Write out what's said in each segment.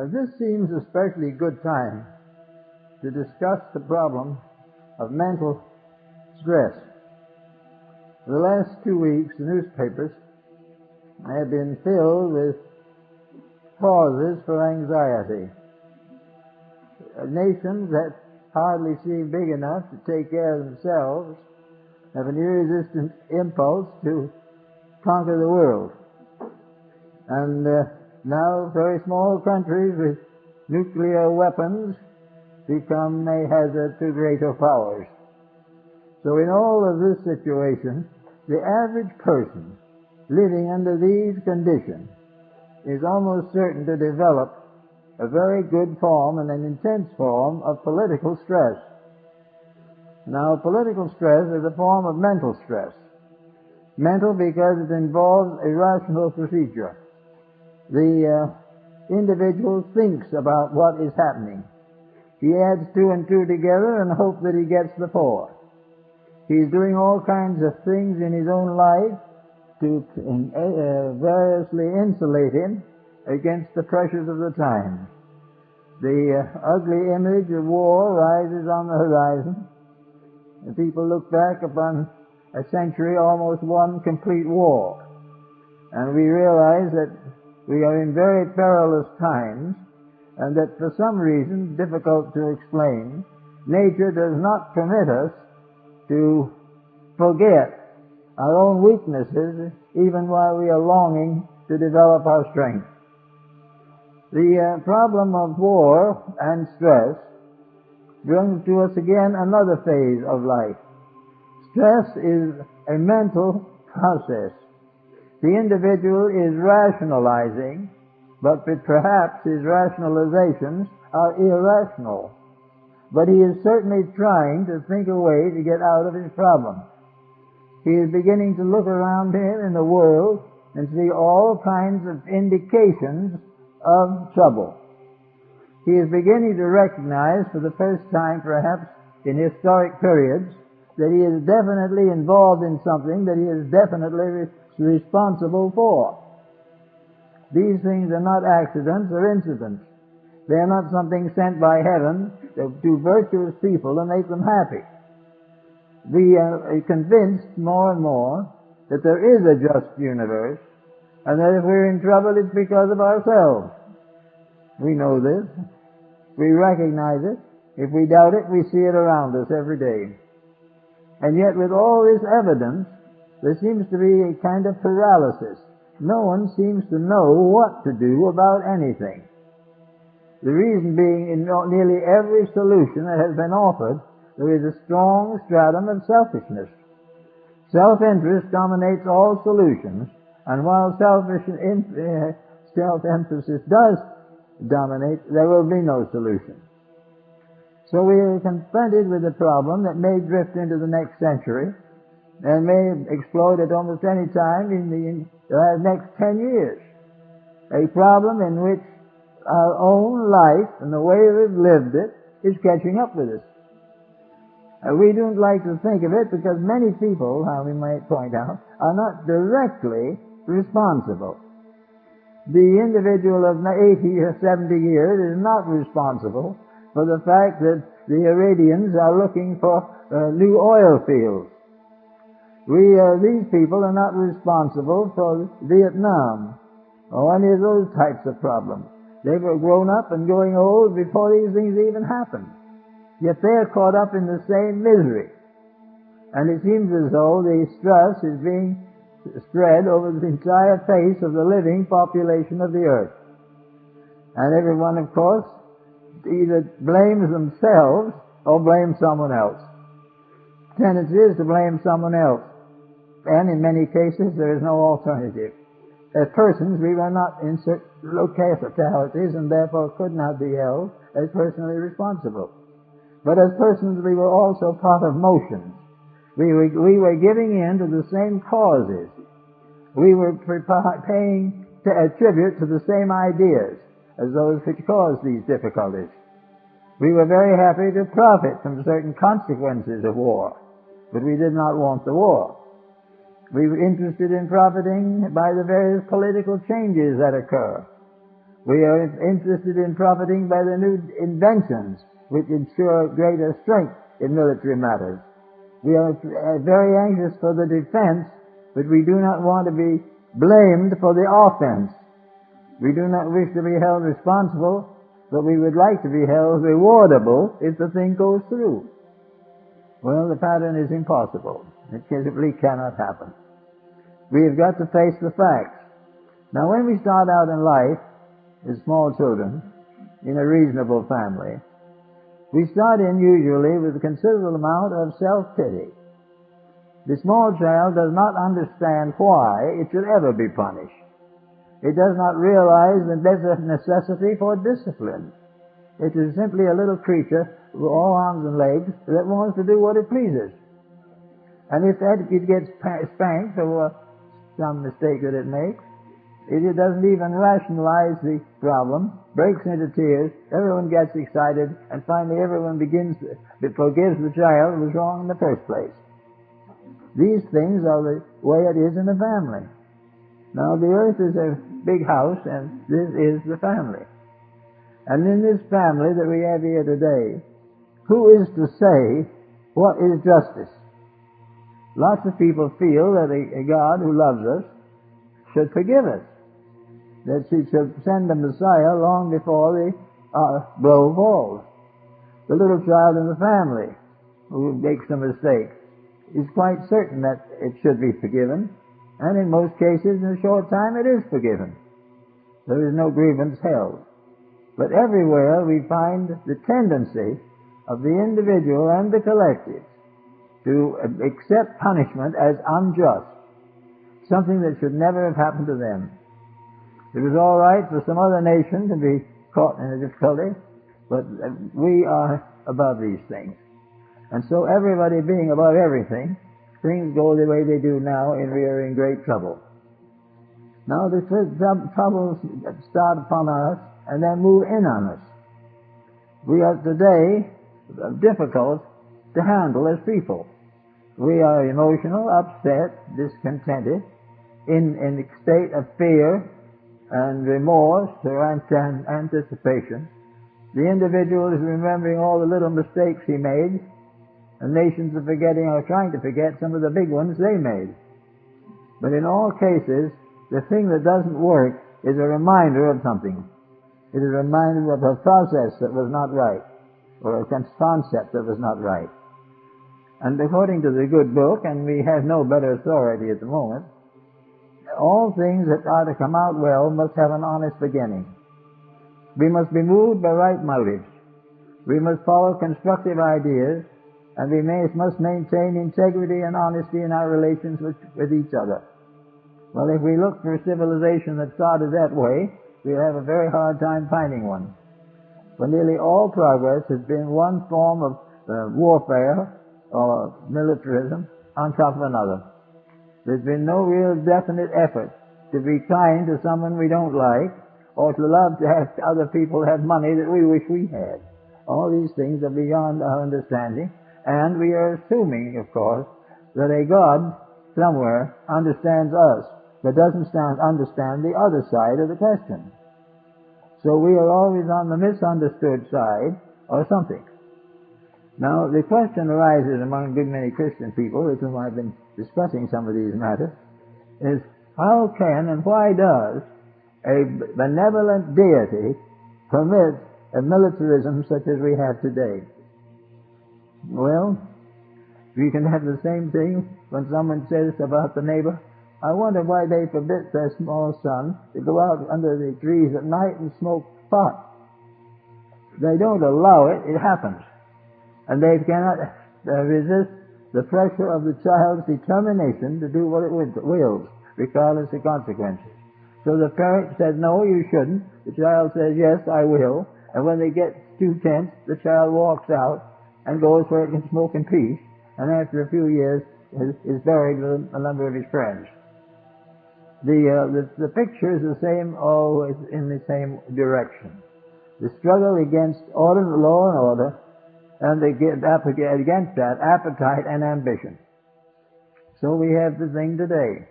This seems a especially good time to discuss the problem of mental stress. For the last 2 weeks, the newspapers have been filled with causes for anxiety. Nations that hardly seem big enough to take care of themselves have an irresistible impulse to conquer the world. And now very small countries with nuclear weapons become a hazard to greater powers. So in all of this situation, the average person living under these conditions is almost certain to develop a very good form and an intense form of political stress. Now, political stress is a form of mental stress. Mental because it involves a rational procedure. The individual thinks about what is happening. He adds 2 and 2 together and hopes that he gets the 4. He's doing all kinds of things in his own life to variously insulate him against the pressures of the time. The ugly image of war rises on the horizon. And people look back upon a century, almost one complete war. And we realize that we are in very perilous times, and that for some reason, difficult to explain, nature does not permit us to forget our own weaknesses even while we are longing to develop our strength. The problem of war and stress brings to us again another phase of life. Stress is a mental process. The individual is rationalizing, but perhaps his rationalizations are irrational. But he is certainly trying to think a way to get out of his problem. He is beginning to look around him in the world and see all kinds of indications of trouble. He is beginning to recognize for the first time, perhaps in historic periods, that he is definitely involved in something that he is definitely responsible for. These things are not accidents or incidents. They are not something sent by heaven to virtuous people to make them happy. We are convinced more and more that there is a just universe, and that if we're in trouble, it's because of ourselves. We know this. We recognize it. If we doubt it, we see it around us every day. And yet, with all this evidence, there seems to be a kind of paralysis. No one seems to know what to do about anything. The reason being, in nearly every solution that has been offered, there is a strong stratum of selfishness. Self-interest dominates all solutions, and while self-emphasis does dominate, there will be no solution. So we are confronted with a problem that may drift into the next century and may explode at almost any time in the next 10 years. A problem in which our own life and the way we've lived it is catching up with us. We don't like to think of it because many people, how we might point out, are not directly responsible. The individual of 80 or 70 years is not responsible for the fact that the Iranians are looking for new oil fields. These people are not responsible for Vietnam or any of those types of problems. They were grown up and growing old before these things even happened. Yet they are caught up in the same misery. And it seems as though the stress is being spread over the entire face of the living population of the earth. And everyone, of course, either blames themselves or blames someone else. The tendency is to blame someone else. And in many cases, there is no alternative. As persons, we were not in certain localities and therefore could not be held as personally responsible. But as persons, we were also part of motions. We were giving in to the same causes. We were paying tribute to the same ideas as those which caused these difficulties. We were very happy to profit from certain consequences of war, but we did not want the war. We were interested in profiting by the various political changes that occur. We are interested in profiting by the new inventions which ensure greater strength in military matters. We are very anxious for the defense, but we do not want to be blamed for the offense. We do not wish to be held responsible, but we would like to be held rewardable if the thing goes through. Well, the pattern is impossible. It simply cannot happen. We have got to face the facts. Now, when we start out in life as small children in a reasonable family, we start in usually with a considerable amount of self-pity. The small child does not understand why it should ever be punished. It does not realize that there's a necessity for discipline. It is simply a little creature with all arms and legs that wants to do what it pleases. And if it gets spanked for some mistake that it makes, it doesn't even rationalize the problem, breaks into tears, everyone gets excited, and finally everyone forgives the child who was wrong in the first place. These things are the way it is in a family. Now, the earth is a big house, and this is the family. And in this family that we have here today, who is to say what is justice? Lots of people feel that a God who loves us should forgive us, that He should send the Messiah long before the blow falls. The little child in the family who makes a mistake is quite certain that it should be forgiven, and in most cases, in a short time, it is forgiven. There is no grievance held. But everywhere we find the tendency of the individual and the collective to accept punishment as unjust, something that should never have happened to them. It was all right for some other nation to be caught in a difficulty, but we are above these things. And so everybody being above everything, things go the way they do now, and we are in great trouble. Now the troubles start upon us and then move in on us. We are today difficult to handle as people. We are emotional, upset, discontented, in a state of fear and remorse or anticipation. The individual is remembering all the little mistakes he made, and nations are forgetting or trying to forget some of the big ones they made. But in all cases, the thing that doesn't work is a reminder of something. It is a reminder of a process that was not right, or a concept that was not right. And according to the good book, and we have no better authority at the moment, all things that are to come out well must have an honest beginning. We must be moved by right motives. We must follow constructive ideas, and we must maintain integrity and honesty in our relations with each other. Well, if we look for a civilization that started that way, we'll have a very hard time finding one. For nearly all progress has been one form of warfare or militarism on top of another. There's been no real definite effort to be kind to someone we don't like, or to love to have other people have money that we wish we had. All these things are beyond our understanding, and we are assuming, of course, that a God somewhere understands us, but doesn't understand the other side of the question. So we are always on the misunderstood side, or something. Now, the question arises among a good many Christian people, with whom I've been discussing some of these matters, is how can and why does a benevolent deity permit a militarism such as we have today? Well, we can have the same thing when someone says about the neighbor, I wonder why they forbid their small son to go out under the trees at night and smoke pot. They don't allow it, it happens. And they cannot resist the pressure of the child's determination to do what it wills, regardless of consequences. So the parent says, no, you shouldn't. The child says, yes, I will. And when they get too tense, the child walks out and goes where it can smoke in peace, and after a few years is buried with a number of his friends. The picture is the same, always in the same direction. The struggle against order, law and order, and against that, appetite and ambition. So we have the thing today.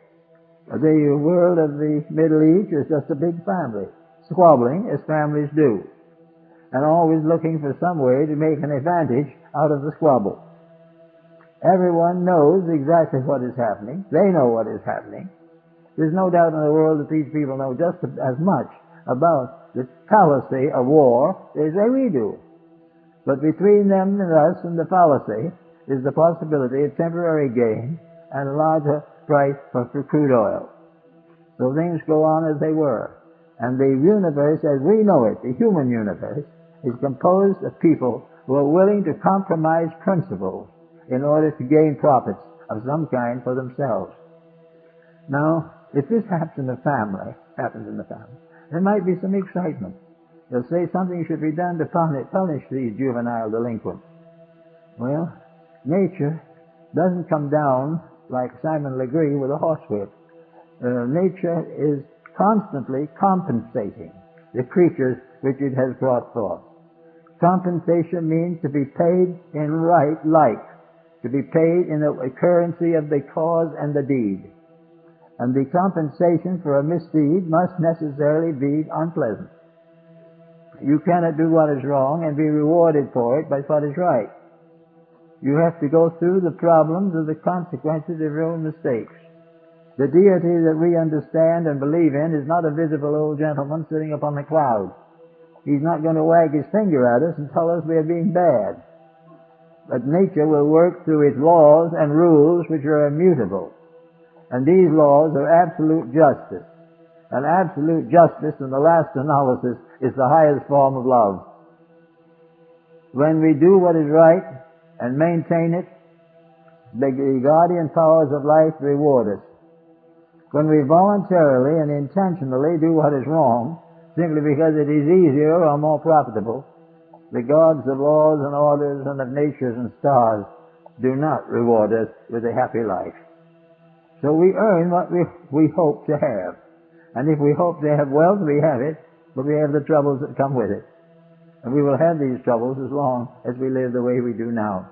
The world of the Middle East is just a big family. squabbling as families do, and always looking for some way to make an advantage out of the squabble. Everyone knows exactly what is happening. They know what is happening. There's no doubt in the world that these people know just as much about the fallacy of war as we do. But between them and us and the fallacy is the possibility of temporary gain and a larger price for crude oil. So things go on as they were. And the universe as we know it, the human universe, is composed of people who are willing to compromise principles in order to gain profits of some kind for themselves. Now, if this happens in the family, there might be some excitement. They'll say something should be done to punish these juvenile delinquents. Well, nature doesn't come down like Simon Legree with a horsewhip. Nature is constantly compensating the creatures which it has brought forth. Compensation means to be paid in like, to be paid in the currency of the cause and the deed. And the compensation for a misdeed must necessarily be unpleasant. You cannot do what is wrong and be rewarded for it by what is right. You have to go through the problems of the consequences of your own mistakes. The deity that we understand and believe in is not a visible old gentleman sitting upon the clouds. He's not going to wag his finger at us and tell us we are being bad. But nature will work through its laws and rules which are immutable. And these laws are absolute justice. And absolute justice, in the last analysis, is the highest form of love. When we do what is right and maintain it, the guardian powers of life reward us. When we voluntarily and intentionally do what is wrong, simply because it is easier or more profitable, the gods of laws and orders and of natures and stars do not reward us with a happy life. So we earn what we hope to have. And if we hope to have wealth, we have it, but we have the troubles that come with it. And we will have these troubles as long as we live the way we do now.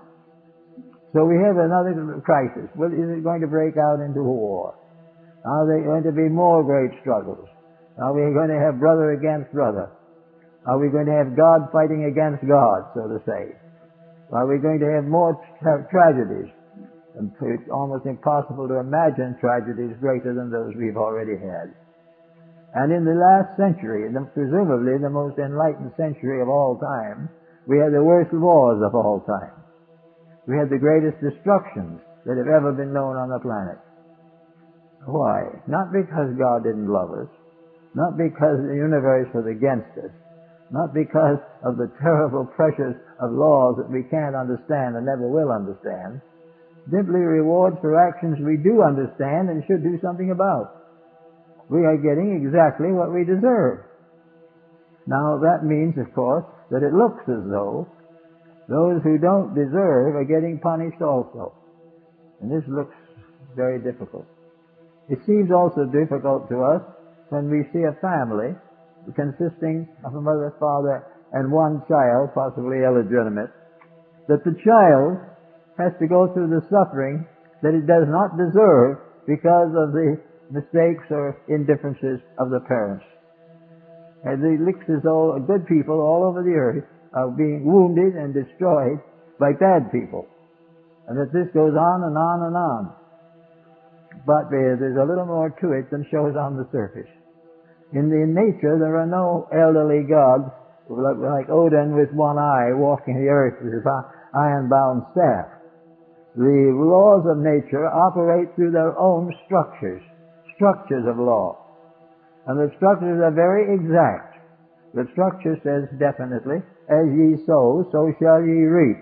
So we have another crisis. Well, is it going to break out into a war? Are there going to be more great struggles? Are we going to have brother against brother? Are we going to have God fighting against God, so to say? Are we going to have more tragedies? It's almost impossible to imagine tragedies greater than those we've already had. And in the last century, presumably the most enlightened century of all time, we had the worst wars of all time. We had the greatest destructions that have ever been known on the planet. Why? Not because God didn't love us, not because the universe was against us, not because of the terrible pressures of laws that we can't understand and never will understand, simply rewards for actions we do understand and should do something about. We are getting exactly what we deserve. Now that means, of course, that it looks as though those who don't deserve are getting punished also. And this looks very difficult. It seems also difficult to us when we see a family consisting of a mother, father, and one child, possibly illegitimate, that the child has to go through the suffering that it does not deserve because of the mistakes or indifferences of the parents. And it looks as though good people all over the earth are being wounded and destroyed by bad people. And that this goes on and on and on. But there's a little more to it than shows on the surface. In nature, there are no elderly gods like Odin with one eye walking the earth with his iron-bound staff. The laws of nature operate through their own structures of law. And the structures are very exact. The structure says definitely, as ye sow, so shall ye reap.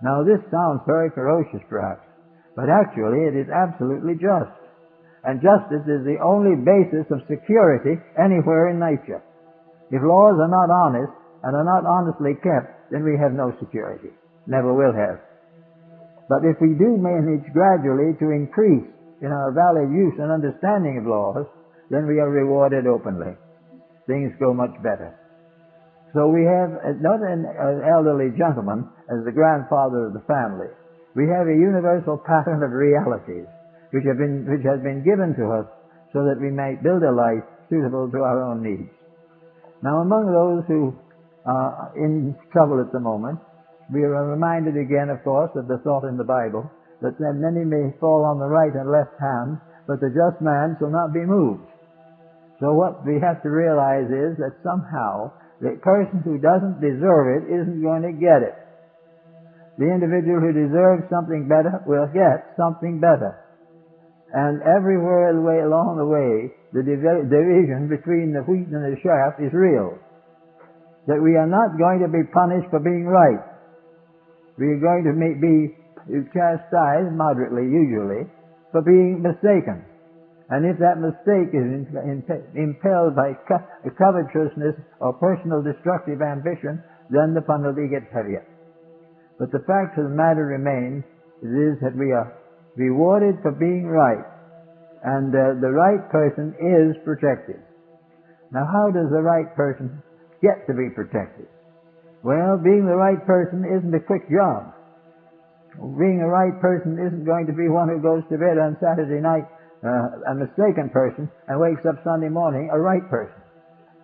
Now this sounds very ferocious perhaps, but actually it is absolutely just. And justice is the only basis of security anywhere in nature. If laws are not honest and are not honestly kept, then we have no security. Never will have. But if we do manage gradually to increase in our valid use and understanding of laws, then we are rewarded openly. Things go much better. So we have not an elderly gentleman as the grandfather of the family. We have a universal pattern of realities which has been given to us so that we might build a life suitable to our own needs. Now, among those who are in trouble at the moment, we are reminded again, of course, of the thought in the Bible that many may fall on the right and left hand, but the just man shall not be moved. So what we have to realize is that somehow the person who doesn't deserve it isn't going to get it. The individual who deserves something better will get something better. And everywhere along the way, the division between the wheat and the chaff is real. That we are not going to be punished for being right. We are going to be chastised moderately, usually, for being mistaken. And if that mistake is impelled by covetousness or personal destructive ambition, then the penalty gets heavier. But the fact of the matter remains is that we are rewarded for being right, and the right person is protected. Now, how does the right person get to be protected? Well, being the right person isn't a quick job. Being the right person isn't going to be one who goes to bed on Saturday night a mistaken person and wakes up Sunday morning a right person.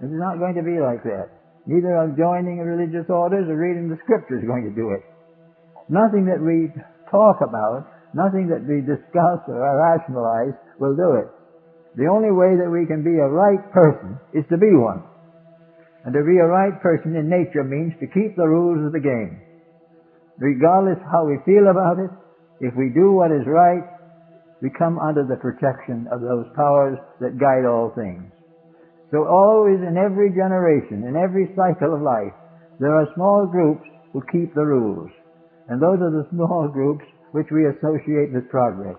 It's not going to be like that. Neither of joining religious orders or reading the scripture is going to do it. Nothing that we talk about, nothing that we discuss or rationalize will do it. The only way that we can be a right person is to be one. And to be a right person in nature means to keep the rules of the game. Regardless how we feel about it, if we do what is right, we come under the protection of those powers that guide all things. So always in every generation, in every cycle of life, there are small groups who keep the rules. And those are the small groups which we associate with progress.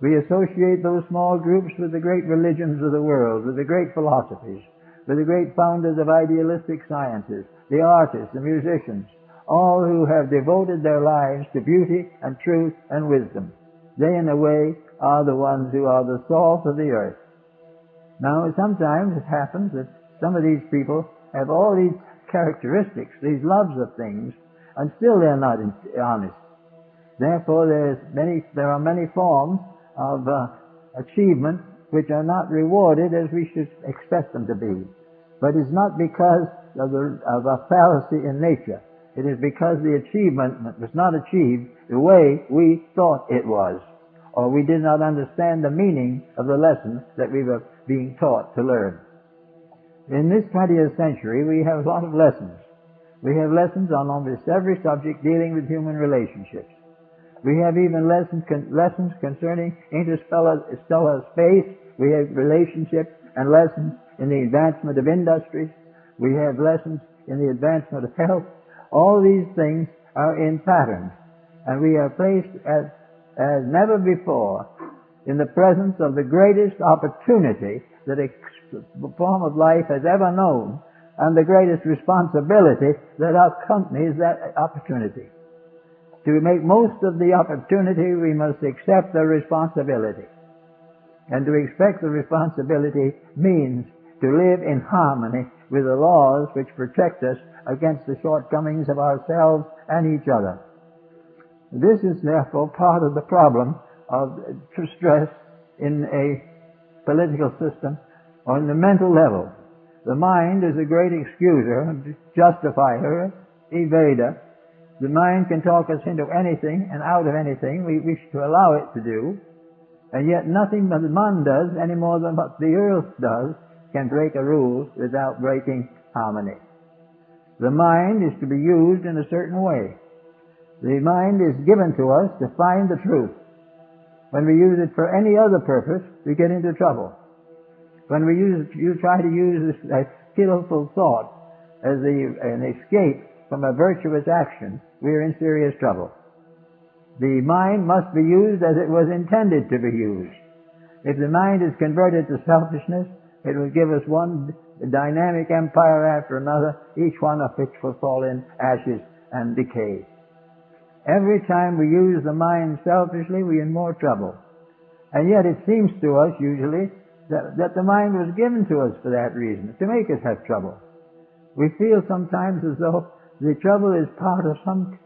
We associate those small groups with the great religions of the world, with the great philosophies, with the great founders of idealistic sciences, the artists, the musicians, all who have devoted their lives to beauty and truth and wisdom. They, in a way, are the ones who are the salt of the earth. Now, sometimes it happens that some of these people have all these characteristics, these loves of things, and still they're not honest. Therefore, there are many forms of achievement which are not rewarded as we should expect them to be. But it's not because of a fallacy in nature. It is because the achievement was not achieved the way we thought it was, or we did not understand the meaning of the lesson that we were being taught to learn. In this 20th century, we have a lot of lessons. We have lessons on almost every subject dealing with human relationships. We have even lessons concerning interstellar space. We have relationships and lessons in the advancement of industries. We have lessons in the advancement of health. All these things are in patterns, and we are placed as never before in the presence of the greatest opportunity that a form of life has ever known, and the greatest responsibility that accompanies that opportunity. To make most of the opportunity, we must accept the responsibility. And to expect the responsibility means to live in harmony with the laws which protect us against the shortcomings of ourselves and each other. This is therefore part of the problem of stress in a political system or in the mental level. The mind is a great excuser, justifier, evader. The mind can talk us into anything and out of anything we wish to allow it to do, and yet nothing that the mind does any more than what the earth does can break a rule without breaking harmony. The mind is to be used in a certain way. The mind is given to us to find the truth. When we use it for any other purpose, we get into trouble. When you try to use a skillful thought as an escape from a virtuous action, we are in serious trouble. The mind must be used as it was intended to be used. If the mind is converted to selfishness, it will give us one dynamic empire after another, each one of which will fall in ashes and decay. Every time we use the mind selfishly, we are in more trouble. And yet it seems to us usually that the mind was given to us for that reason, to make us have trouble. We feel sometimes as though the trouble is part of some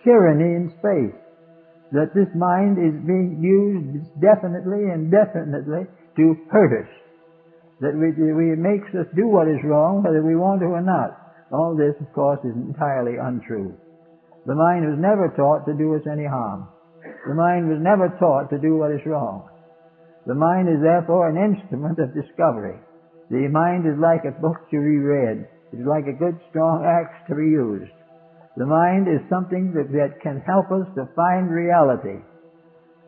tyranny in space, that this mind is being used definitely and indefinitely to hurt us. that it makes us do what is wrong whether we want to or not. All this, of course, is entirely untrue. The mind was never taught to do us any harm. The mind was never taught to do what is wrong. The mind is therefore an instrument of discovery. The mind is like a book to be read. It is like a good strong axe to be used. The mind is something that can help us to find reality,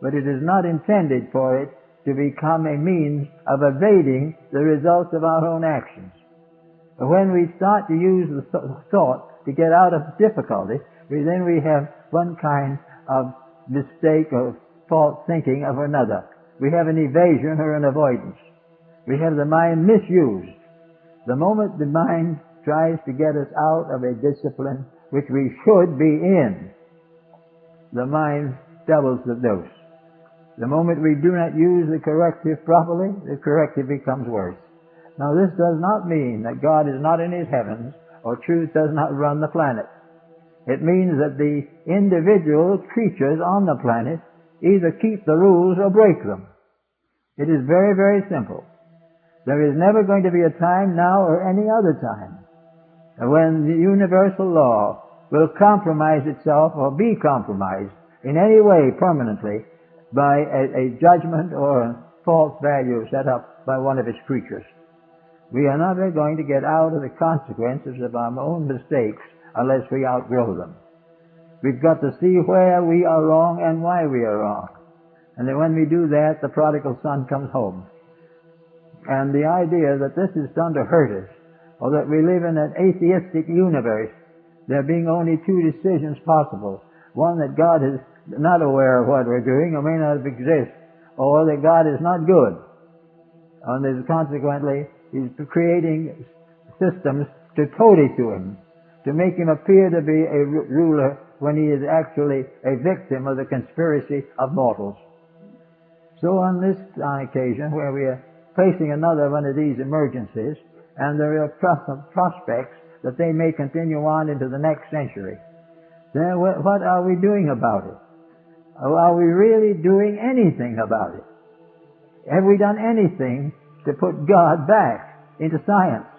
but it is not intended for it to become a means of evading the results of our own actions. When we start to use the thought to get out of difficulty, then we have one kind of mistake or false thinking of another. We have an evasion or an avoidance. We have the mind misused. The moment the mind tries to get us out of a discipline which we should be in, the mind doubles the dose. The moment we do not use the corrective properly, the corrective becomes worse. Now this does not mean that God is not in His heavens or truth does not run the planet. It means that the individual creatures on the planet either keep the rules or break them. It is very, very simple. There is never going to be a time now or any other time when the universal law will compromise itself or be compromised in any way permanently by a judgment or a false value set up by one of its creatures. We are never going to get out of the consequences of our own mistakes unless we outgrow them. We've got to see where we are wrong and why we are wrong. And then when we do that, the prodigal son comes home. And the idea that this is done to hurt us, or that we live in an atheistic universe, there being only two decisions possible. One, that God is not aware of what we're doing or may not exist, or that God is not good. And consequently, He's creating systems to toady to Him, to make Him appear to be a ruler when He is actually a victim of the conspiracy of mortals. So on this occasion, where we are facing another one of these emergencies, and there are prospects that they may continue on into the next century, then what are we doing about it? Are we really doing anything about it? Have we done anything to put God back into science?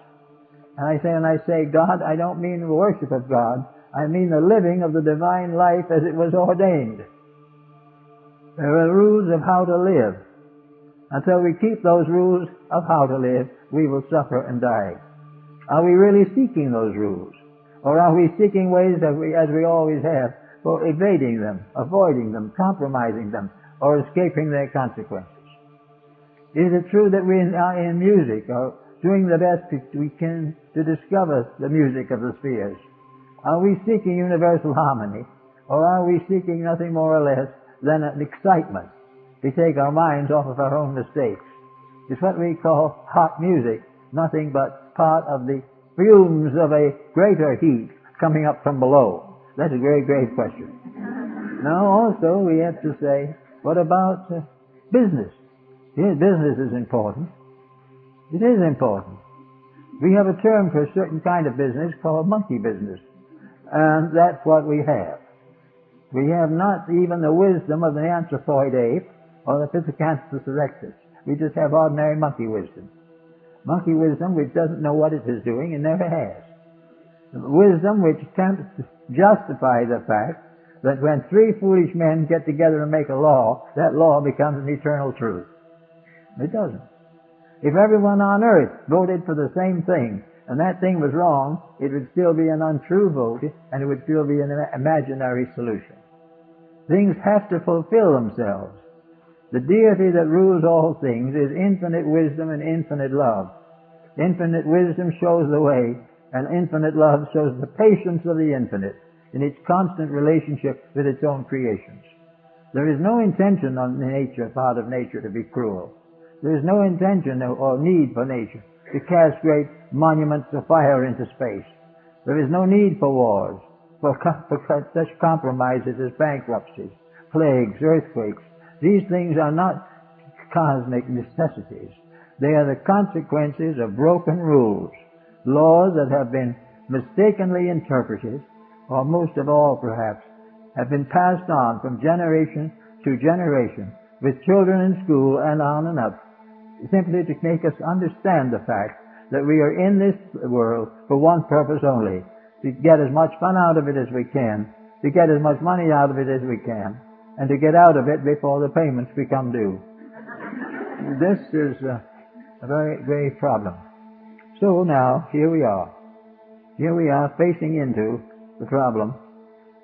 And when I say God, I don't mean the worship of God. I mean the living of the divine life as it was ordained. There are rules of how to live. Until we keep those rules of how to live, we will suffer and die. Are we really seeking those rules? Or are we seeking ways as we always have, for evading them, avoiding them, compromising them, or escaping their consequences? Is it true that we are in music, or doing the best we can to discover the music of the spheres? Are we seeking universal harmony, or are we seeking nothing more or less than an excitement to take our minds off of our own mistakes? It's what we call hot music, nothing but part of the fumes of a greater heat coming up from below. That's a very great question. Now also we have to say, what about business? Yes, business is important. It is important. We have a term for a certain kind of business called monkey business. And that's what we have. We have not even the wisdom of the anthropoid ape or the Pithecanthropus erectus. We just have ordinary monkey wisdom. Monkey wisdom which doesn't know what it is doing and never has. Wisdom which attempts to justify the fact that when three foolish men get together and make a law, that law becomes an eternal truth. It doesn't. If everyone on earth voted for the same thing, and that thing was wrong, it would still be an untrue vote, and it would still be an imaginary solution. Things have to fulfill themselves. The deity that rules all things is infinite wisdom and infinite love. Infinite wisdom shows the way, and infinite love shows the patience of the infinite in its constant relationship with its own creations. There is no intention on the part of nature to be cruel. There is no intention or need for nature to cast great monuments of fire into space. There is no need for wars, for such compromises as bankruptcies, plagues, earthquakes. These things are not cosmic necessities. They are the consequences of broken rules, laws that have been mistakenly interpreted, or most of all perhaps, have been passed on from generation to generation, with children in school and on and up. simply to make us understand the fact that we are in this world for one purpose only, to get as much fun out of it as we can, to get as much money out of it as we can, and to get out of it before the payments become due. This is a very grave problem. So now, here we are. Here we are facing into the problem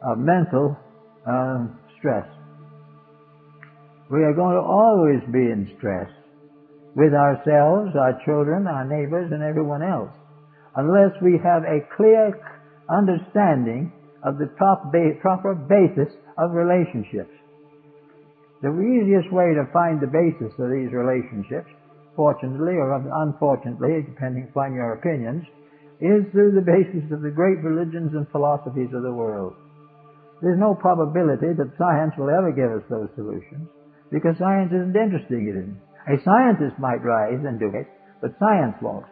of mental stress. We are going to always be in stress with ourselves, our children, our neighbors, and everyone else, unless we have a clear understanding of the proper basis of relationships. The easiest way to find the basis of these relationships, fortunately or unfortunately, depending upon your opinions, is through the basis of the great religions and philosophies of the world. There's no probability that science will ever give us those solutions, because science isn't interested in it. A scientist might rise and do it, but science won't.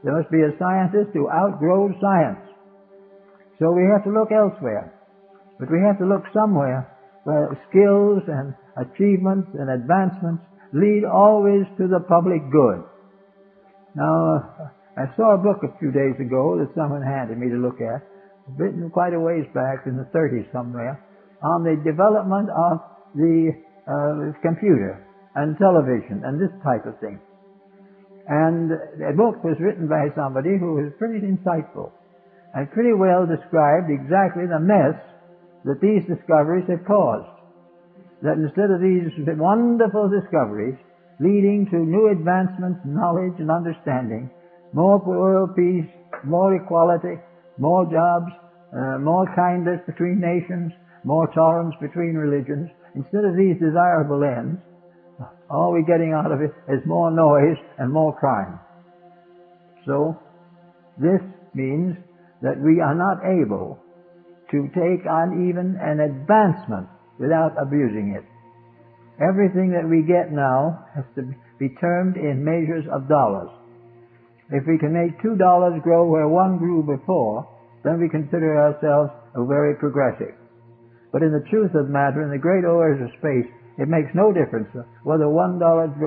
There must be a scientist who outgrows science. So we have to look elsewhere. But we have to look somewhere where skills and achievements and advancements lead always to the public good. Now, I saw a book a few days ago that someone handed me to look at, written quite a ways back in the 30s somewhere, on the development of the computer and television and this type of thing. And the book was written by somebody who was pretty insightful and pretty well described exactly the mess that these discoveries have caused. That instead of these wonderful discoveries leading to new advancements, knowledge and understanding, more world peace, more equality, more jobs, more kindness between nations, more tolerance between religions, instead of these desirable ends, all we're getting out of it is more noise and more crime. So, this means that we are not able to take on even an advancement without abusing it. Everything that we get now has to be termed in measures of dollars. If we can make $2 grow where one grew before, then we consider ourselves very progressive. But in the truth of the matter, in the great oars of space, it makes no difference whether $1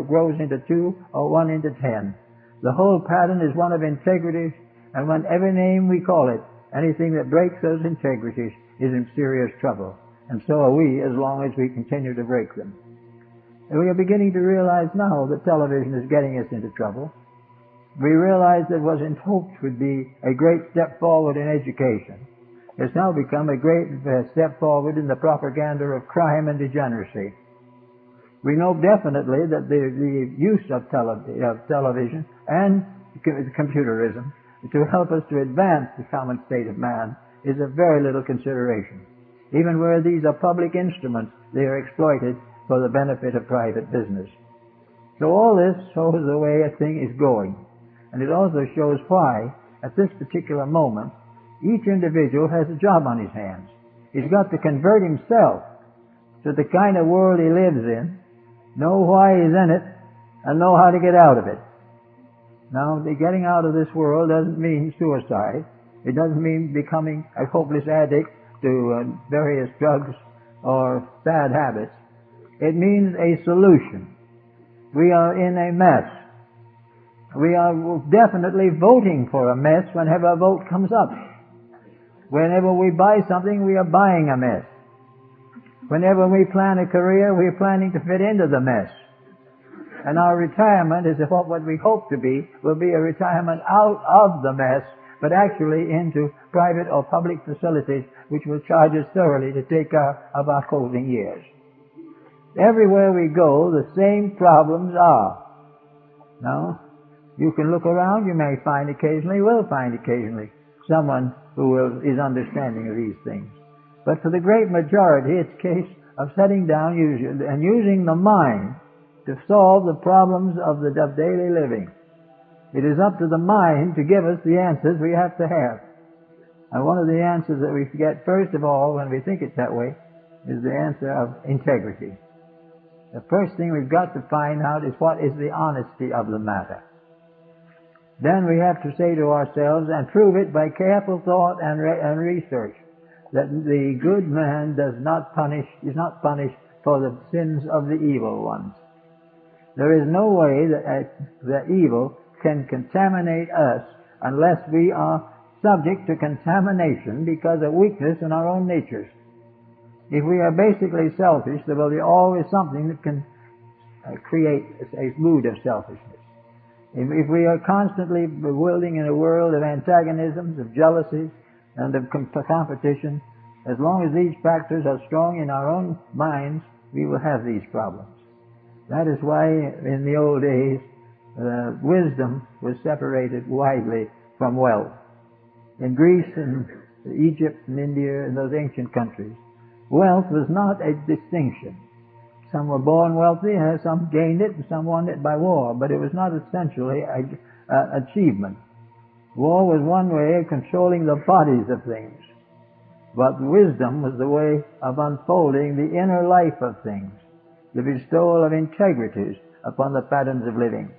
grows into 2 or 1 into 10. The whole pattern is one of integrity, and when every name we call it, anything that breaks those integrities is in serious trouble. And so are we, as long as we continue to break them. And we are beginning to realize now that television is getting us into trouble. We realize that what was hoped would be a great step forward in education has now become a great step forward in the propaganda of crime and degeneracy. We know definitely that the use of television and computerism to help us to advance the common state of man is of very little consideration. Even where these are public instruments, they are exploited for the benefit of private business. So all this shows the way a thing is going. And it also shows why, at this particular moment, each individual has a job on his hands. He's got to convert himself to the kind of world he lives in, know why he's in it, and know how to get out of it. Now, the getting out of this world doesn't mean suicide. It doesn't mean becoming a hopeless addict to various drugs or bad habits. It means a solution. We are in a mess. We are definitely voting for a mess whenever a vote comes up. Whenever we buy something, we are buying a mess. Whenever we plan a career, we are planning to fit into the mess. And our retirement is what we hope to be, will be a retirement out of the mess, but actually into private or public facilities which will charge us thoroughly to take care of our closing years. Everywhere we go, the same problems are. Now, you can look around, you may find occasionally, will find occasionally, someone who is understanding of these things. But for the great majority, it's a case of setting down and using the mind to solve the problems of daily living. It is up to the mind to give us the answers we have to have. And one of the answers that we get, first of all, when we think it that way, is the answer of integrity. The first thing we've got to find out is what is the honesty of the matter. Then we have to say to ourselves, and prove it by careful thought and research, that the good man is not punished for the sins of the evil ones. There is no way that evil can contaminate us unless we are subject to contamination because of weakness in our own natures. If we are basically selfish, there will be always something that can create a mood of selfishness. If we are constantly bewildering in a world of antagonisms, of jealousy, and of competition, as long as these factors are strong in our own minds, we will have these problems. That is why in the old days, wisdom was separated widely from wealth. In Greece and Egypt and India and those ancient countries, wealth was not a distinction. Some were born wealthy, some gained it, and some won it by war, but it was not essentially an achievement. War was one way of controlling the bodies of things, but wisdom was the way of unfolding the inner life of things, the bestowal of integrities upon the patterns of living.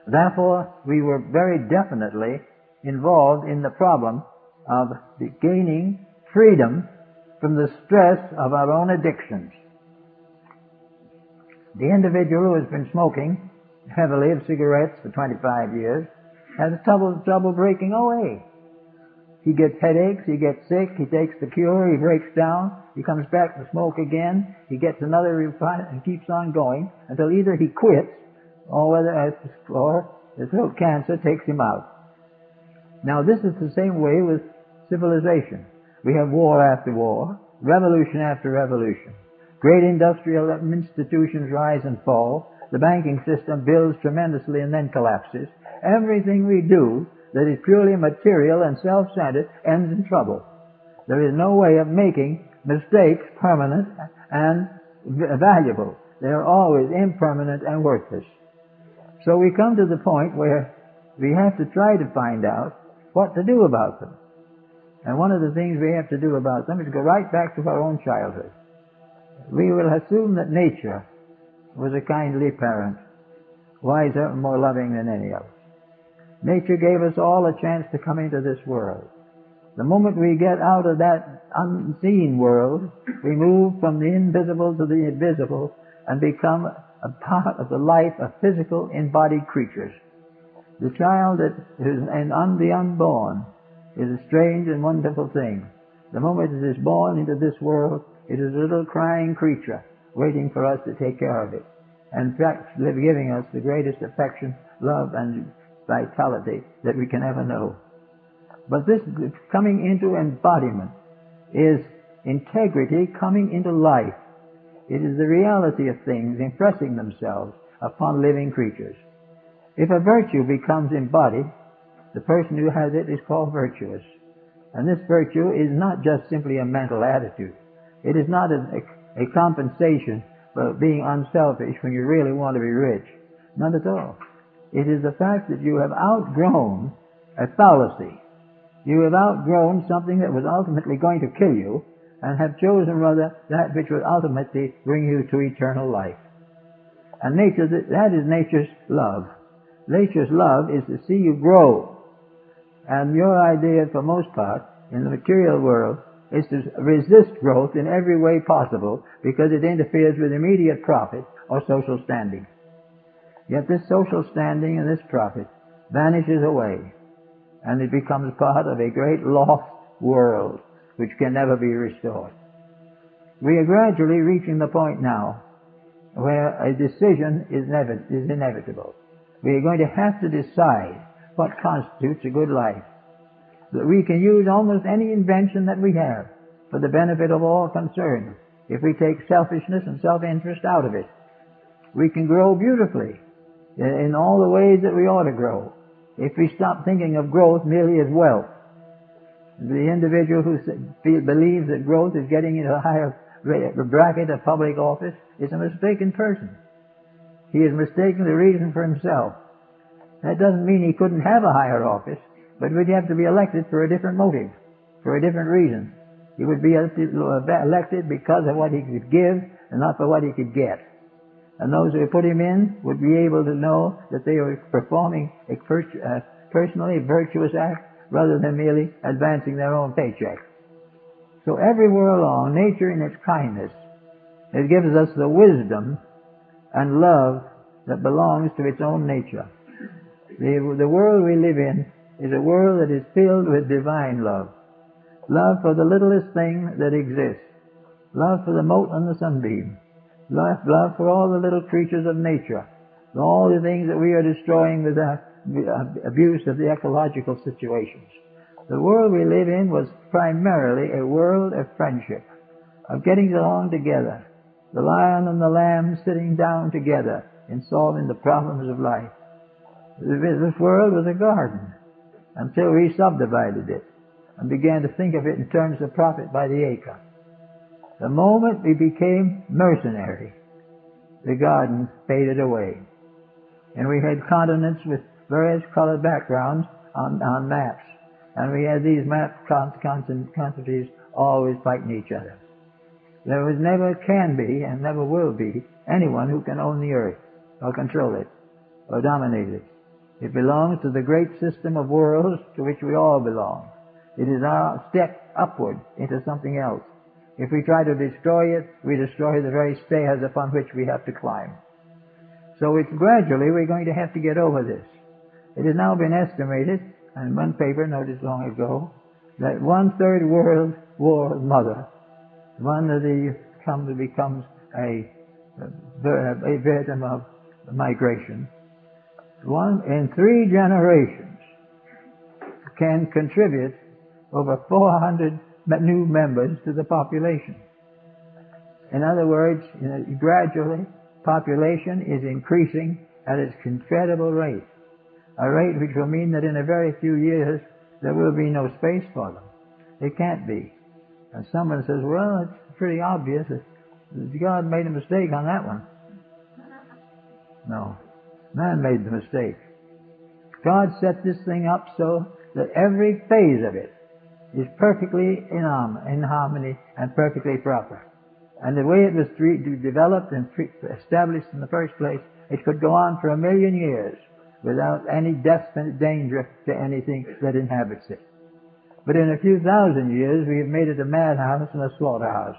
Therefore, we were very definitely involved in the problem of gaining freedom from the stress of our own addictions. The individual who has been smoking heavily of cigarettes for 25 years has trouble breaking away. He gets headaches, he gets sick, he takes the cure, he breaks down, he comes back to smoke again, he gets another refine and keeps on going until either he quits or the throat cancer takes him out. Now this is the same way with civilization. We have war after war, revolution after revolution. Great industrial institutions rise and fall. The banking system builds tremendously and then collapses. Everything we do that is purely material and self-centered ends in trouble. There is no way of making mistakes permanent and valuable. They are always impermanent and worthless. So we come to the point where we have to try to find out what to do about them. And one of the things we have to do about them is go right back to our own childhood. We will assume that nature was a kindly parent, wiser and more loving than any of us. Nature gave us all a chance to come into this world. The moment we get out of that unseen world, we move from the invisible to the invisible and become a part of the life of physical embodied creatures. The child that is the unborn is a strange and wonderful thing. The moment it is born into this world, it is a little crying creature waiting for us to take care of it, and in fact giving us the greatest affection, love, and vitality that we can ever know. But this coming into embodiment is integrity coming into life. It is the reality of things impressing themselves upon living creatures. If a virtue becomes embodied, the person who has it is called virtuous. And this virtue is not just simply a mental attitude. It is not a compensation for being unselfish when you really want to be rich. Not at all. It is the fact that you have outgrown a fallacy. You have outgrown something that was ultimately going to kill you and have chosen rather that which will ultimately bring you to eternal life. And that is nature's love. Nature's love is to see you grow. And your idea, for most part, in the material world, is to resist growth in every way possible because it interferes with immediate profit or social standing. Yet this social standing and this profit vanishes away, and it becomes part of a great lost world which can never be restored. We are gradually reaching the point now where a decision is inevitable. We are going to have to decide what constitutes a good life. That we can use almost any invention that we have for the benefit of all concerned if we take selfishness and self-interest out of it. We can grow beautifully in all the ways that we ought to grow if we stop thinking of growth merely as wealth. The individual who believes that growth is getting into a higher bracket of public office is a mistaken person. He is mistaking the reason for himself. That doesn't mean he couldn't have a higher office, but would have to be elected for a different motive, for a different reason. He would be elected because of what he could give and not for what he could get. And those who put him in would be able to know that they were performing a personally virtuous act rather than merely advancing their own paycheck. So everywhere along, nature in its kindness It gives us the wisdom and love that belongs to its own nature. The world we live in is a world that is filled with divine love. Love for the littlest thing that exists. Love for the mote and the sunbeam. Love for all the little creatures of nature. All the things that we are destroying with the abuse of the ecological situations. The world we live in was primarily a world of friendship, of getting along together. The lion and the lamb sitting down together in solving the problems of life. This world was a garden until we subdivided it and began to think of it in terms of profit by the acre. The moment we became mercenary, the garden faded away. And we had continents with various colored backgrounds on maps. And we had these map countries always fighting each other. There was never can be and never will be anyone who can own the earth or control it or dominate it. It belongs to the great system of worlds to which we all belong. It is our step upward into something else. If we try to destroy it, we destroy the very stairs upon which we have to climb. So it's gradually we're going to have to get over this. It has now been estimated, and one paper noticed long ago, that 1/3 world war mother, one of the becomes a victim of migration, one in 3 generations can contribute over 400 new members to the population. In other words, gradually population is increasing at its incredible rate, a rate which will mean that in a very few years there will be no space for them. It can't be. And someone says, well, it's pretty obvious that God made a mistake on that one. No. Man made the mistake. God set this thing up so that every phase of it is perfectly in harmony and perfectly proper. And the way it was developed and established in the first place, it could go on for 1,000,000 years without any definite danger to anything that inhabits it. But in a few thousand years, we have made it a madhouse and a slaughterhouse.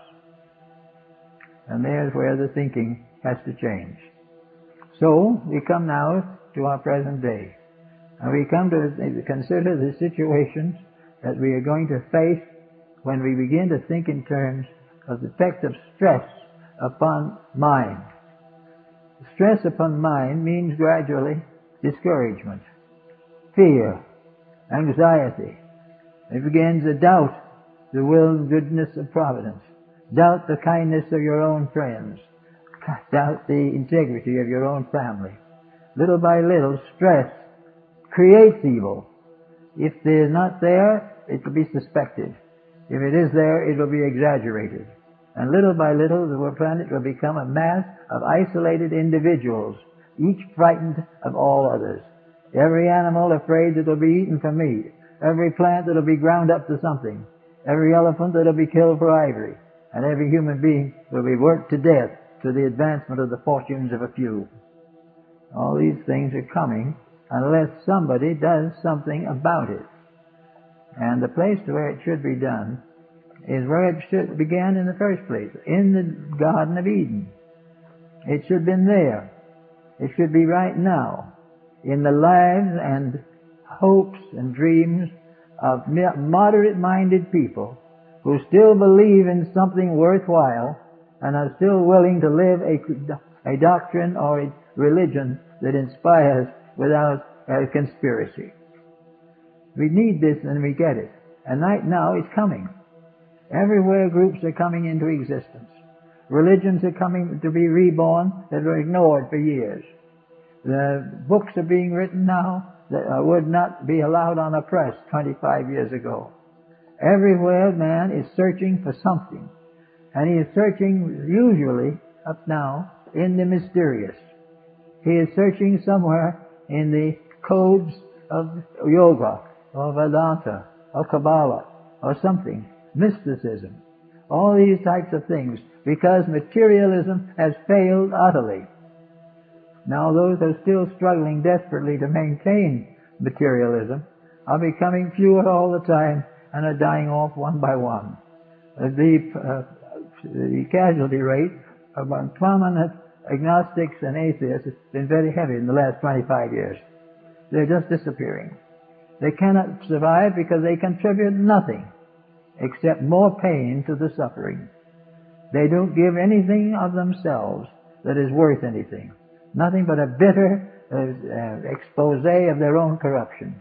And there's where the thinking has to change. So, we come now to our present day. And we come to consider the situations that we are going to face when we begin to think in terms of the effect of stress upon mind. Stress upon mind means gradually discouragement, fear, anxiety. It begins to doubt the will and goodness of providence, doubt the kindness of your own friends, doubt the integrity of your own family. Little by little, stress creates evil. If they're not there, it will be suspected. If it is there, it will be exaggerated. And little by little, the planet will become a mass of isolated individuals, each frightened of all others. Every animal afraid that it will be eaten for meat. Every plant that will be ground up to something. Every elephant that will be killed for ivory. And every human being will be worked to death to the advancement of the fortunes of a few. All these things are coming unless somebody does something about it. And the place where it should be done is where it began in the first place, in the Garden of Eden. It should have been there. It should be right now, in the lives and hopes and dreams of moderate-minded people who still believe in something worthwhile and are still willing to live a doctrine or a religion that inspires without a conspiracy. We need this and we get it. And right now it's coming. Everywhere groups are coming into existence. Religions are coming to be reborn that were ignored for years. The books are being written now that would not be allowed on a press 25 years ago. Everywhere man is searching for something. And he is searching usually, up now, in the mysterious. He is searching somewhere in the codes of yoga, or Vedanta, or Kabbalah, or something. Mysticism. All these types of things. Because materialism has failed utterly. Now those who are still struggling desperately to maintain materialism are becoming fewer all the time and are dying off one by one. The casualty rate among prominent agnostics and atheists has been very heavy in the last 25 years. They're just disappearing. They cannot survive because they contribute nothing except more pain to the suffering. They don't give anything of themselves that is worth anything. Nothing but a bitter expose of their own corruption.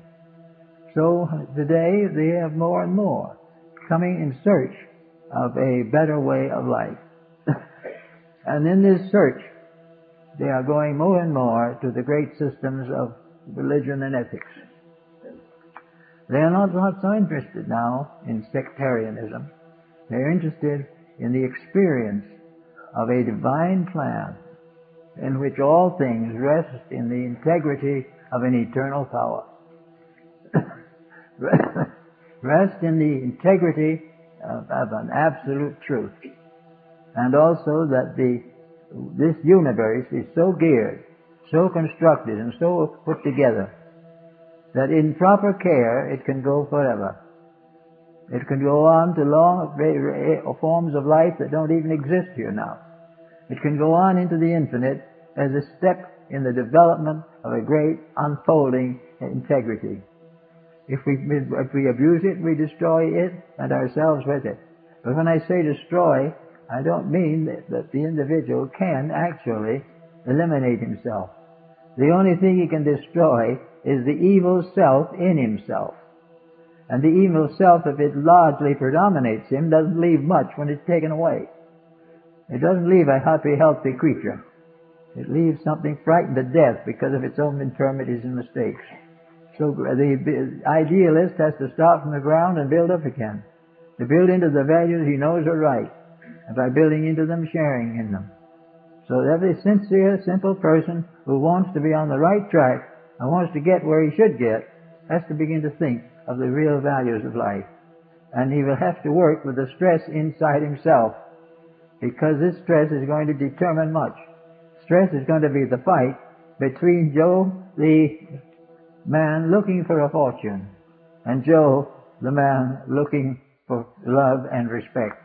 So today they have more and more coming in search of a better way of life. And in this search, they are going more and more to the great systems of religion and ethics. They are not so interested now in sectarianism. They are interested in the experience of a divine plan in which all things rest in the integrity of an eternal power. Rest in the integrity of an absolute truth. And also that this universe is so geared, so constructed, and so put together that in proper care it can go forever. It can go on to long forms of life that don't even exist here now. It can go on into the infinite as a step in the development of a great unfolding integrity. If we abuse it, we destroy it and ourselves with it. But when I say destroy, I don't mean that the individual can actually eliminate himself. The only thing he can destroy is the evil self in himself. And the evil self, if it largely predominates him, doesn't leave much when it's taken away. It doesn't leave a happy, healthy creature. It leaves something frightened to death because of its own infirmities and mistakes. So the idealist has to start from the ground and build up again. To build into the values he knows are right. And by building into them, sharing in them. So every sincere, simple person who wants to be on the right track and wants to get where he should get has to begin to think of the real values of life. And he will have to work with the stress inside himself, because this stress is going to determine much. Stress is going to be the fight between Joe, the man looking for a fortune, and Joe, the man looking for love and respect.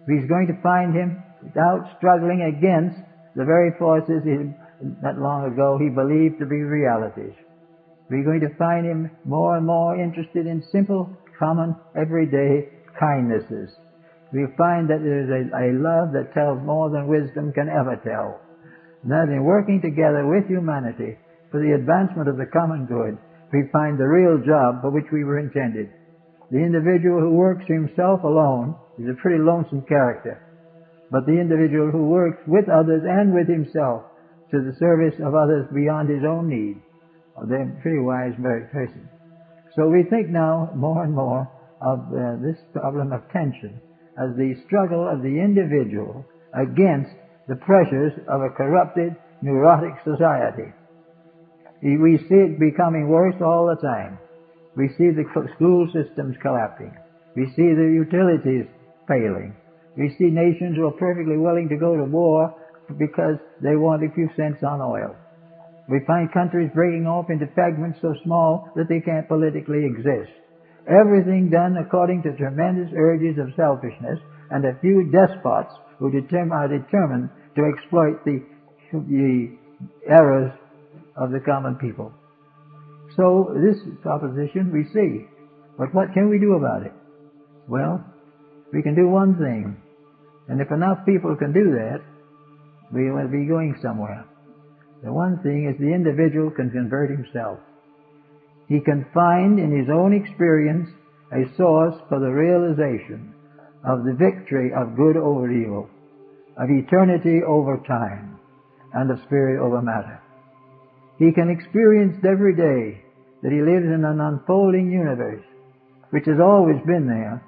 He's going to find him without struggling against the very forces not long ago he believed to be realities. We're going to find him more and more interested in simple, common, everyday kindnesses. We'll find that there is a love that tells more than wisdom can ever tell. And that in working together with humanity for the advancement of the common good, we find the real job for which we were intended. The individual who works for himself alone is a pretty lonesome character. But the individual who works with others and with himself to the service of others beyond his own need, they're a pretty wise person. So we think now more and more of this problem of tension as the struggle of the individual against the pressures of a corrupted, neurotic society. We see it becoming worse all the time. We see the school systems collapsing. We see the utilities failing. We see nations who are perfectly willing to go to war because they want a few cents on oil. We find countries breaking off into fragments so small that they can't politically exist. Everything done according to tremendous urges of selfishness and a few despots who are determined to exploit the errors of the common people. So this proposition we see. But what can we do about it? Well, we can do one thing. And if enough people can do that, we will be going somewhere. The one thing is the individual can convert himself. He can find in his own experience a source for the realization of the victory of good over evil, of eternity over time, and of spirit over matter. He can experience every day that he lives in an unfolding universe, which has always been there,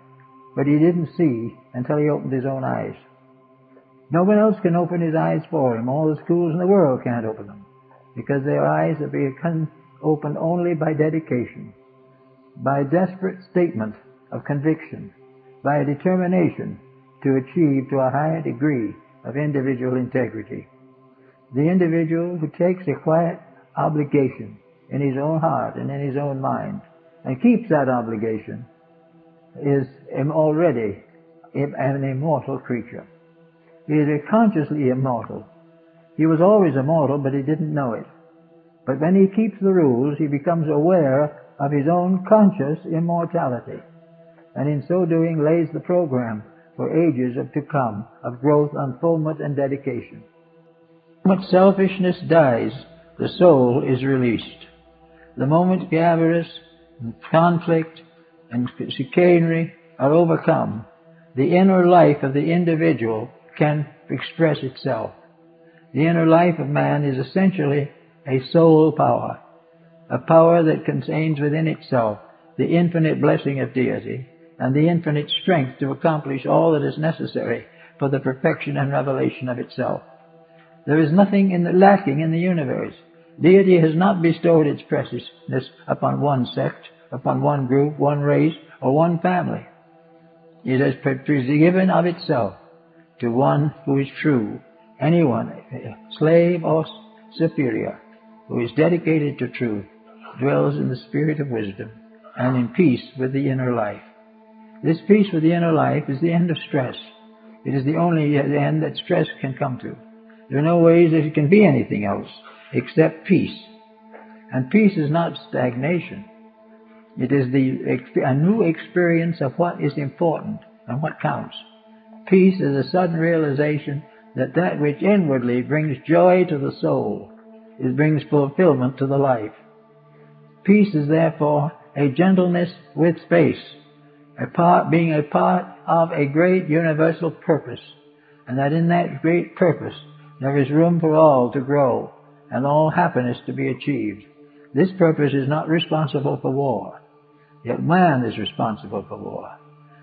but he didn't see until he opened his own eyes. No one else can open his eyes for him. All the schools in the world can't open them, because their eyes have been opened only by dedication, by desperate statement of conviction, by a determination to achieve to a higher degree of individual integrity. The individual who takes a quiet obligation in his own heart and in his own mind and keeps that obligation is already an immortal creature. He is consciously immortal. He was always immortal, but he didn't know it. But when he keeps the rules, he becomes aware of his own conscious immortality, and in so doing lays the program for ages to come of growth, unfoldment, and dedication. When selfishness dies, the soul is released. The moment the avarice, and conflict, and chicanery are overcome, the inner life of the individual can express itself. The inner life of man is essentially a soul power, a power that contains within itself the infinite blessing of deity and the infinite strength to accomplish all that is necessary for the perfection and revelation of itself. There is nothing lacking in the universe. Deity has not bestowed its preciousness upon one sect, upon one group, one race, or one family. It has given of itself to one who is true, anyone, slave or superior, who is dedicated to truth, dwells in the spirit of wisdom, and in peace with the inner life. This peace with the inner life is the end of stress. It is the only end that stress can come to. There are no ways that it can be anything else except peace. And peace is not stagnation. It is a new experience of what is important and what counts. Peace is a sudden realization that that which inwardly brings joy to the soul, it brings fulfillment to the life. Peace is therefore a gentleness with space, being a part of a great universal purpose, and that in that great purpose there is room for all to grow and all happiness to be achieved. This purpose is not responsible for war, yet man is responsible for war.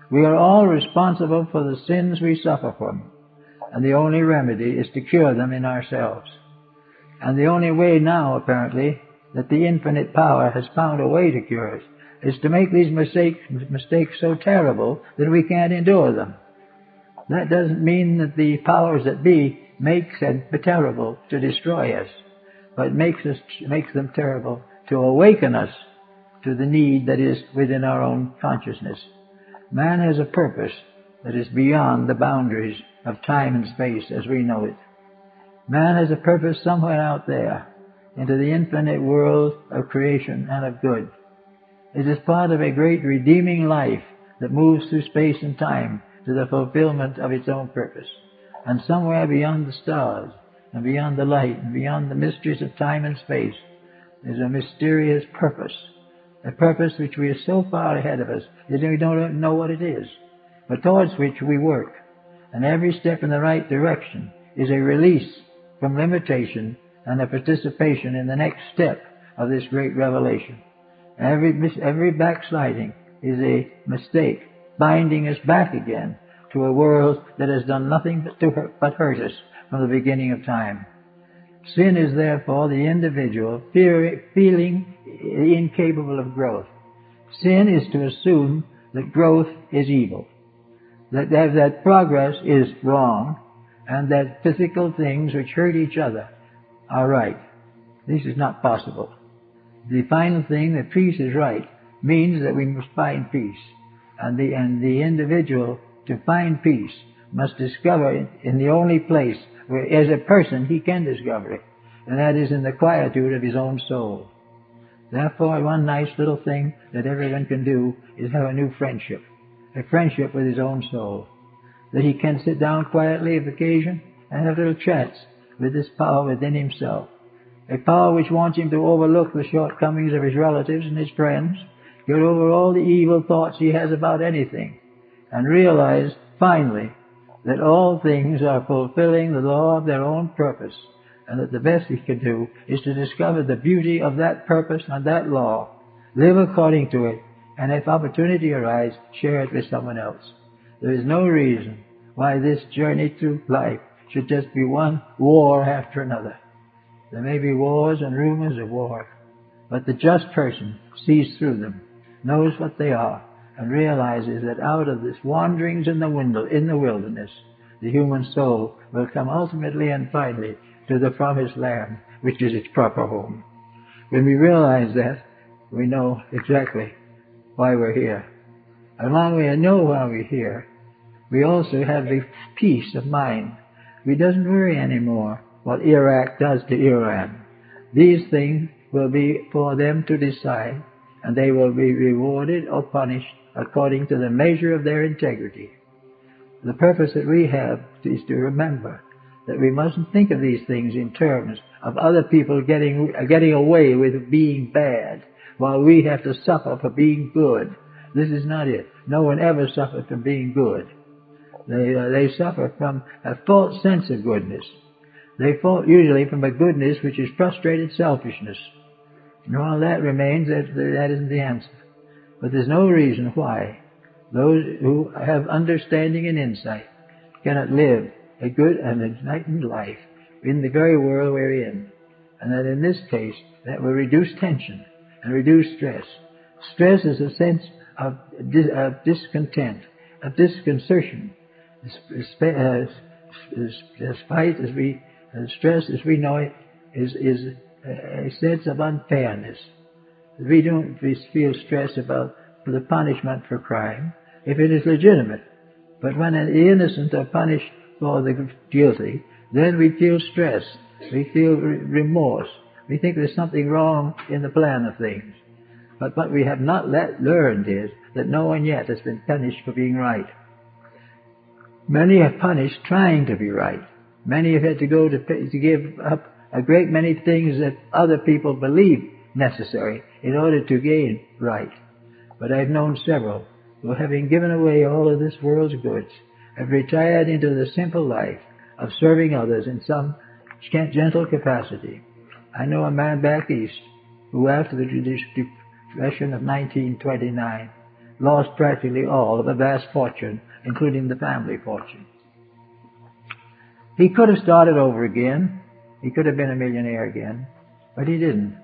We are all responsible for the sins we suffer from, and the only remedy is to cure them in ourselves. And the only way now, apparently, that the infinite power has found a way to cure us is to make these mistakes so terrible that we can't endure them. That doesn't mean that the powers that be makes them terrible to destroy us, but makes them terrible to awaken us to the need that is within our own consciousness. Man has a purpose that is beyond the boundaries of time and space as we know it. Man has a purpose somewhere out there, into the infinite world of creation and of good. It is part of a great redeeming life that moves through space and time to the fulfillment of its own purpose. And somewhere beyond the stars, and beyond the light, and beyond the mysteries of time and space, is a mysterious purpose. A purpose which we are so far ahead of us that we don't know what it is, but towards which we work. And every step in the right direction is a release from limitation and a participation in the next step of this great revelation. Every backsliding is a mistake, binding us back again to a world that has done nothing but hurt us from the beginning of time. Sin is therefore the individual feeling incapable of growth. Sin is to assume that growth is evil, that progress is wrong, and that physical things which hurt each other are right. This is not possible. The final thing, that peace is right, means that we must find peace. And the individual, to find peace, must discover it in the only place where, as a person, he can discover it, and that is in the quietude of his own soul. Therefore, one nice little thing that everyone can do is have a new friendship, a friendship with his own soul, that he can sit down quietly of occasion and have little chats with this power within himself, a power which wants him to overlook the shortcomings of his relatives and his friends, get over all the evil thoughts he has about anything, and realize, finally, that all things are fulfilling the law of their own purpose, and that the best he can do is to discover the beauty of that purpose and that law, live according to it, and if opportunity arises, share it with someone else. There is no reason why this journey through life should just be one war after another. There may be wars and rumors of war, but the just person sees through them, knows what they are, and realizes that out of this wanderings in the wilderness, the human soul will come ultimately and finally to the promised land, which is its proper home. When we realize that, we know exactly why we're here. And when we know why we're here, we also have the peace of mind He doesn't worry anymore what Iraq does to Iran. These things will be for them to decide, and they will be rewarded or punished according to the measure of their integrity. The purpose that we have is to remember that we mustn't think of these things in terms of other people getting away with being bad, while we have to suffer for being good. This is not it. No one ever suffered from being good. They suffer from a false sense of goodness. They fall usually from a goodness which is frustrated selfishness. And while that remains, that isn't the answer. But there's no reason why those who have understanding and insight cannot live a good and enlightened life in the very world we're in. And that in this case, that will reduce tension and reduce stress. Stress is a sense of discontent, of disconcertion. Stress, as we know it, is a sense of unfairness. We don't feel stress about the punishment for crime if it is legitimate. But when the innocent are punished for the guilty, then we feel stress. We feel remorse. We think there's something wrong in the plan of things. But what we have not learned is that no one yet has been punished for being right. Many are punished trying to be right. Many have had to go to give up a great many things that other people believe necessary in order to gain right. But I've known several who, having given away all of this world's goods, have retired into the simple life of serving others in some gentle capacity. I know a man back east who, after the Depression of 1929, lost practically all of a vast fortune, including the family fortune. He could have started over again. He could have been a millionaire again, but he didn't.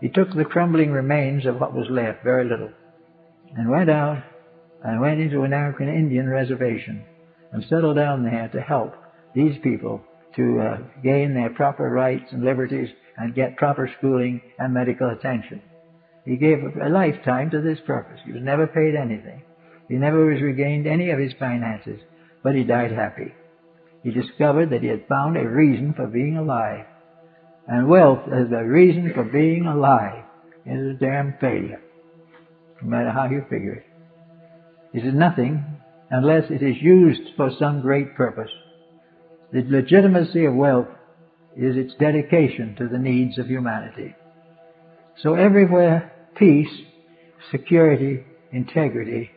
He took the crumbling remains of what was left, very little, and went out and went into an African Indian reservation and settled down there to help these people to gain their proper rights and liberties and get proper schooling and medical attention. He gave a lifetime to this purpose. He was never paid anything. He never regained any of his finances, but he died happy. He discovered that he had found a reason for being alive. And wealth as a reason for being alive is a damn failure, no matter how you figure it. It is nothing unless it is used for some great purpose. The legitimacy of wealth is its dedication to the needs of humanity. So everywhere peace, security, integrity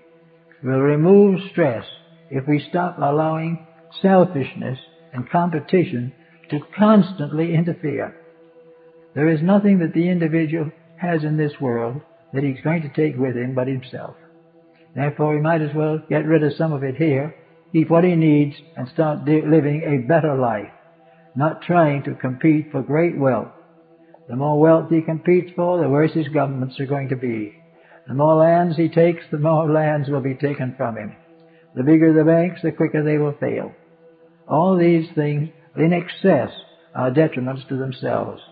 will remove stress if we stop allowing selfishness and competition to constantly interfere. There is nothing that the individual has in this world that he's going to take with him but himself. Therefore, he might as well get rid of some of it here, keep what he needs, and start living a better life, not trying to compete for great wealth. The more wealth he competes for, the worse his governments are going to be. The more lands he takes, the more lands will be taken from him. The bigger the banks, the quicker they will fail. All these things, in excess, are detriments to themselves.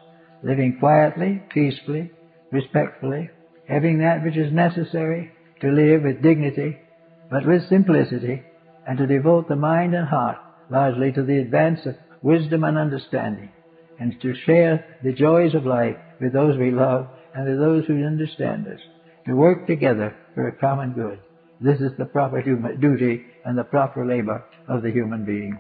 Living quietly, peacefully, respectfully, having that which is necessary to live with dignity, but with simplicity, and to devote the mind and heart largely to the advance of wisdom and understanding, and to share the joys of life with those we love and with those who understand us, to work together for a common good. This is the proper duty and the proper labor of the human being.